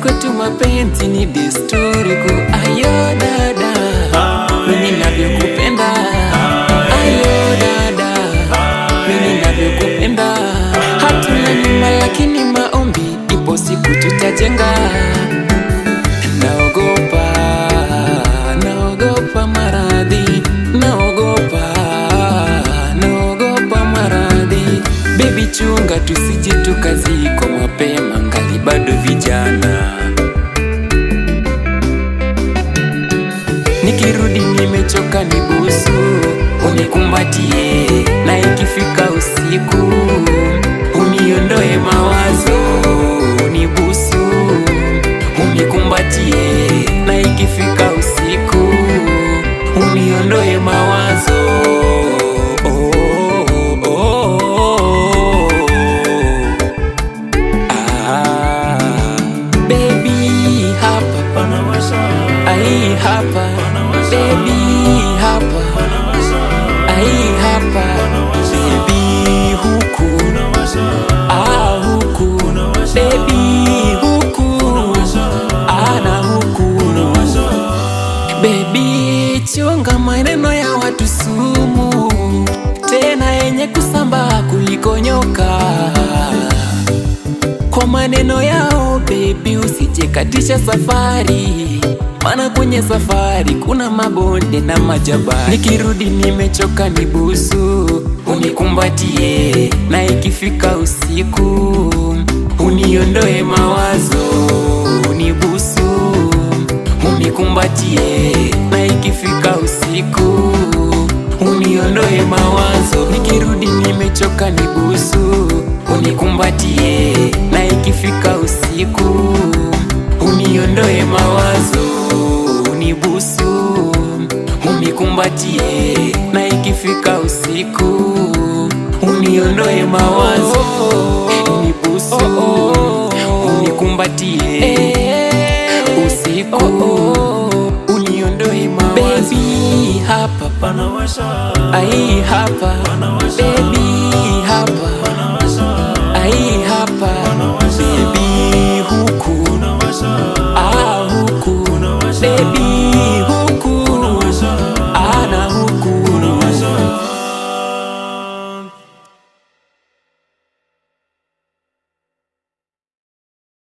kwetu mapenzi ni desturi ku ayo dada, mimi ninavyokupenda ayo dada, mimi ninavyokupenda. Hatuna nyuma lakini maombi, ipo siku tutajenga. Naogopa, naogopa maradhi, naogopa maradhi. Baby chunga tusije tukazikwa mapema, ngali bado vijana. Nikirudi nimechoka nibusu, unikumbatie, na ikifika usiku uniondoe mawazo. Unibusu, unikumbatie, na ikifika usiku uniondoe mawazo. Baby hapa ai hapa, baby hapa ai hapa, baby huku huku, baby huku na huku. Baby chunga maneno ya watu sumu, tena yenye kusambaa kuliko nyoka. Kwa maneno yao baby usijekatisha safari, mana kwenye safari kuna mabonde na majabali. Nikirudi nimechoka nibusu, unikumbatie, na ikifika usiku uniondoe mawazo. Unibusu, unikumbatie, na ikifika usiku uniondoe mawazo. Nikirudi nimechoka nibusu, unikumbatie, na ikifika usiku uniondoe mawazo. Unibusu, unikumbatie, na ikifika usiku uniondoe mawazo. Unibusu, unikumbatie, usiku uniondoe mawazo. Baby hapa ai hapa, baby